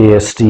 AST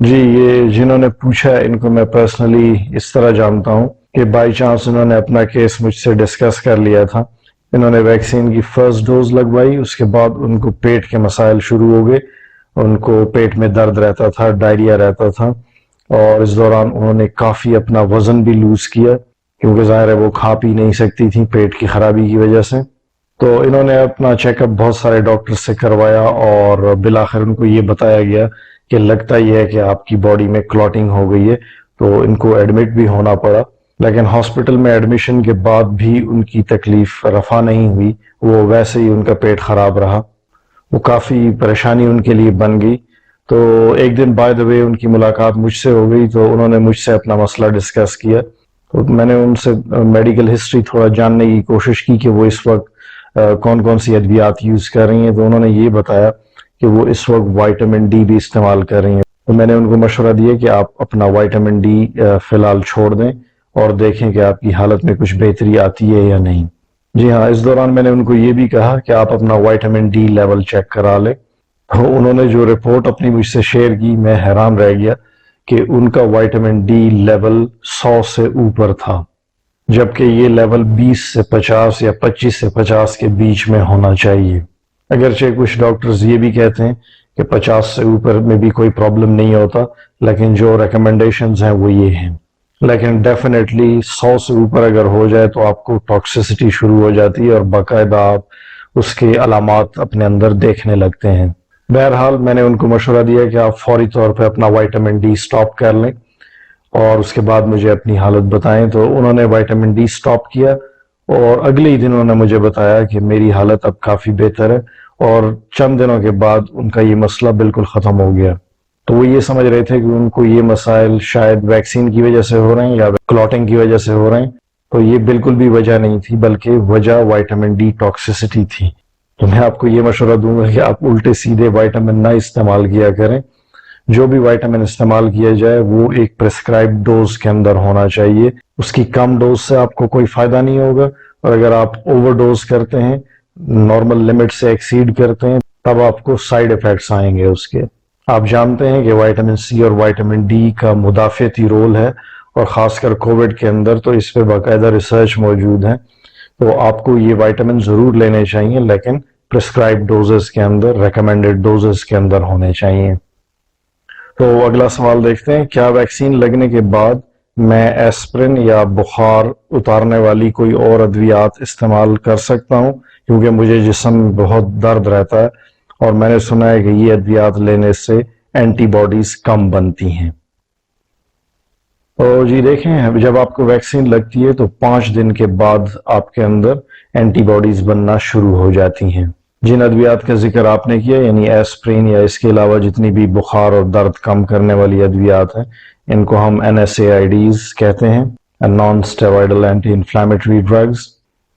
جی یہ جنہوں نے پوچھا ان کو میں پرسنلی اس طرح جانتا ہوں کہ بائی چانس انہوں نے اپنا کیس مجھ سے ڈسکس کر لیا تھا. انہوں نے ویکسین کی فرسٹ ڈوز لگوائی, اس کے بعد ان کو پیٹ کے مسائل شروع ہو گئے. ان کو پیٹ میں درد رہتا تھا, ڈائریا رہتا تھا, اور اس دوران انہوں نے کافی اپنا وزن بھی لوز کیا کیونکہ ظاہر ہے وہ کھا پی نہیں سکتی تھی پیٹ کی خرابی کی وجہ سے. تو انہوں نے اپنا چیک اپ بہت سارے ڈاکٹر سے کروایا اور بالآخر ان کو یہ بتایا گیا کہ لگتا یہ ہے کہ آپ کی باڈی میں کلوٹنگ ہو گئی ہے, تو ان کو ایڈمٹ بھی ہونا پڑا. لیکن ہاسپٹل میں ایڈمیشن کے بعد بھی ان کی تکلیف رفع نہیں ہوئی, وہ ویسے ہی ان کا پیٹ خراب رہا. وہ کافی پریشانی ان کے لیے بن گئی. تو ایک دن بائی دا وے ان کی ملاقات مجھ سے ہو گئی, تو انہوں نے مجھ سے اپنا مسئلہ ڈسکس کیا. تو میں نے ان سے میڈیکل ہسٹری تھوڑا جاننے کی کوشش کی کہ وہ اس وقت کون کون سی ادویات یوز کر رہی ہیں. تو انہوں نے یہ بتایا کہ وہ اس وقت وائٹامن ڈی بھی استعمال کر رہی ہیں. تو میں نے ان کو مشورہ دیا کہ آپ اپنا وائٹامن ڈی فی الحال چھوڑ دیں اور دیکھیں کہ آپ کی حالت میں کچھ بہتری آتی ہے یا نہیں. جی ہاں, اس دوران میں نے ان کو یہ بھی کہا کہ آپ اپنا وائٹامن ڈی لیول چیک کرا لیں. تو انہوں نے جو رپورٹ اپنی مجھ سے شیئر کی, میں حیران رہ گیا کہ ان کا وائٹامن ڈی لیول 100 سے اوپر تھا, جبکہ یہ لیول 20 سے 50 یا 25 سے 50 کے بیچ میں ہونا چاہیے. اگرچہ کچھ ڈاکٹرز یہ بھی کہتے ہیں کہ 50 سے اوپر میں بھی کوئی پرابلم نہیں ہوتا, لیکن جو ریکمنڈیشنز ہیں وہ یہ ہیں. لیکن ڈیفینیٹلی 100 سے اوپر اگر ہو جائے تو آپ کو ٹاکسیسٹی شروع ہو جاتی ہے اور باقاعدہ آپ اس کے علامات اپنے اندر دیکھنے لگتے ہیں. بہرحال میں نے ان کو مشورہ دیا کہ آپ فوری طور پہ اپنا وائٹامن ڈی سٹاپ کر لیں اور اس کے بعد مجھے اپنی حالت بتائیں. تو انہوں نے وائٹامن ڈی سٹاپ کیا اور اگلے ہی دن انہوں نے مجھے بتایا کہ میری حالت اب کافی بہتر ہے, اور چند دنوں کے بعد ان کا یہ مسئلہ بالکل ختم ہو گیا. تو وہ یہ سمجھ رہے تھے کہ ان کو یہ مسائل شاید ویکسین کی وجہ سے ہو رہے ہیں یا کلوٹنگ کی وجہ سے ہو رہے ہیں. تو یہ بالکل بھی وجہ نہیں تھی, بلکہ وجہ وائٹامن ڈی ٹاکسیسٹی تھی. تو میں آپ کو یہ مشورہ دوں گا کہ آپ الٹے سیدھے وائٹامن نہ استعمال کیا کریں. جو بھی وائٹامن استعمال کیا جائے وہ ایک پرسکرائب ڈوز کے اندر ہونا چاہیے. اس کی کم ڈوز سے آپ کو کوئی فائدہ نہیں ہوگا, اور اگر آپ اوور ڈوز کرتے ہیں, نارمل لمٹ سے ایکسیڈ کرتے ہیں, تب آپ کو سائیڈ ایفیکٹس آئیں گے اس کے. آپ جانتے ہیں کہ وائٹامن سی اور وائٹامن ڈی کا مدافعتی رول ہے, اور خاص کر کووڈ کے اندر تو اس پہ باقاعدہ ریسرچ موجود ہے. تو آپ کو یہ وائٹامن ضرور لینے چاہیے, لیکن پرسکرائب ڈوزز کے اندر, ریکمینڈڈ ڈوزز کے اندر ہونے چاہیے. تو اگلا سوال دیکھتے ہیں, کیا ویکسین لگنے کے بعد میں ایسپرن یا بخار اتارنے والی کوئی اور ادویات استعمال کر سکتا ہوں, کیونکہ مجھے جسم میں بہت درد رہتا ہے اور میں نے سنا ہے کہ یہ ادویات لینے سے اینٹی باڈیز کم بنتی ہیں. تو جی دیکھیں, جب آپ کو ویکسین لگتی ہے تو 5 دن کے بعد آپ کے اندر اینٹی باڈیز بننا شروع ہو جاتی ہیں. جن ادویات کا ذکر آپ نے کیا, یعنی ایسپرین یا اس کے علاوہ جتنی بھی بخار اور درد کم کرنے والی ادویات ہیں, ان کو ہم NSAIDs کہتے ہیں, نان اسٹیرائڈل اینٹی انفلیمیٹری ڈرگز.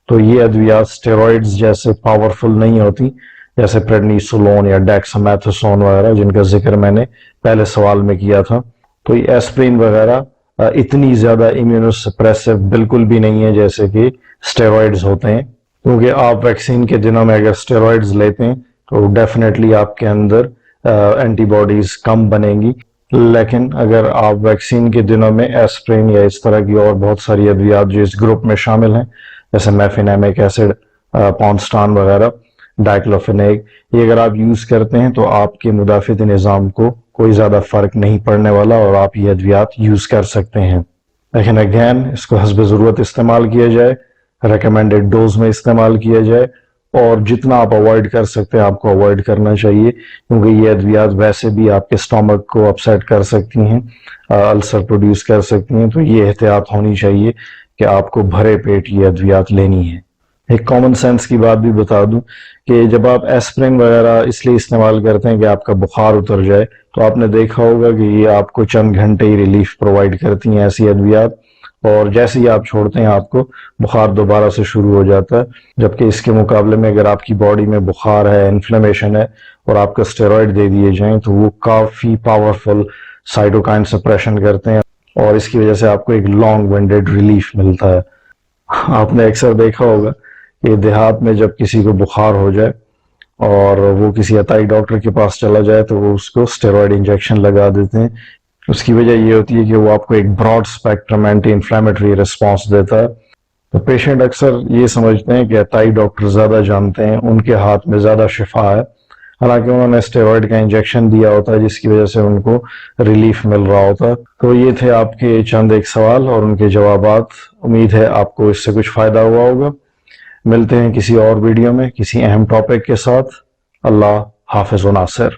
تو یہ ادویات اسٹیرائڈز جیسے پاورفل نہیں ہوتی, جیسے پریڈنیسولون یا ڈیکسامیتھاسون وغیرہ جن کا ذکر میں نے پہلے سوال میں کیا تھا. تو یہ ایسپرین وغیرہ اتنی زیادہ امیونوسپریسو بالکل بھی نہیں ہے جیسے کہ اسٹیرائڈز ہوتے ہیں, کیونکہ آپ ویکسین کے دنوں میں اگر اسٹیرائڈز لیتے ہیں تو ڈیفینیٹلی آپ کے اندر اینٹی باڈیز کم بنیں گی. لیکن اگر آپ ویکسین کے دنوں میں ایسپرین یا اس طرح کی اور بہت ساری ادویات جو اس گروپ میں شامل ہیں, جیسے میفینیمک ایسڈ, پونسٹان وغیرہ, ڈائکلوفینیک, یہ اگر آپ یوز کرتے ہیں تو آپ کے مدافعتی نظام کو کوئی زیادہ فرق نہیں پڑنے والا اور آپ یہ ادویات یوز کر سکتے ہیں. لیکن اگین اس کو حسب ضرورت استعمال کیا جائے, ریکمینڈڈ ڈوز میں استعمال کیا جائے, اور جتنا آپ اوائڈ کر سکتے ہیں آپ کو اوائڈ کرنا چاہیے, کیونکہ یہ ادویات ویسے بھی آپ کے اسٹامک کو اپسیٹ کر سکتی ہیں, السر پروڈیوس کر سکتی ہیں. تو یہ احتیاط ہونی چاہیے کہ آپ کو بھرے پیٹ یہ ادویات لینی ہے. ایک کامن سینس کی بات بھی بتا دوں کہ جب آپ ایسپرین وغیرہ اس لیے استعمال کرتے ہیں کہ آپ کا بخار اتر جائے, تو آپ نے دیکھا ہوگا کہ یہ آپ کو چند گھنٹے ہی ریلیف پرووائڈ کرتی ہیں ایسی ادویات, اور جیسے ہی آپ چھوڑتے ہیں آپ کو بخار دوبارہ سے شروع ہو جاتا ہے. جبکہ اس کے مقابلے میں اگر آپ کی باڈی میں بخار ہے, انفلیمیشن ہے, اور آپ کو اسٹیرائڈ دے دیے جائیں تو وہ کافی پاورفل سائٹوکائن سپریشن کرتے ہیں, اور اس کی وجہ سے آپ کو ایک لانگ ونڈیڈ ریلیف ملتا ہے. آپ نے اکثر دیکھا ہوگا کہ دیہات میں جب کسی کو بخار ہو جائے اور وہ کسی عطائی ڈاکٹر کے پاس چلا جائے تو وہ اس کو اسٹیرائڈ انجیکشن لگا دیتے ہیں اس کی وجہ یہ ہوتی ہے کہ وہ آپ کو ایک broad spectrum anti inflammatory response دیتا ہے. تو پیشنٹ اکثر یہ سمجھتے ہیں کہ عطائی ڈاکٹر زیادہ جانتے ہیں، ان کے ہاتھ میں زیادہ شفا ہے، حالانکہ انہوں نے اسٹیرائڈ کا انجیکشن دیا ہوتا ہے جس کی وجہ سے ان کو ریلیف مل رہا ہوتا ہے. تو یہ تھے آپ کے چند ایک سوال اور ان کے جوابات. امید ہے آپ کو اس سے کچھ فائدہ ہوا ہوگا. ملتے ہیں کسی اور ویڈیو میں کسی اہم ٹاپک کے ساتھ. اللہ حافظ و ناصر.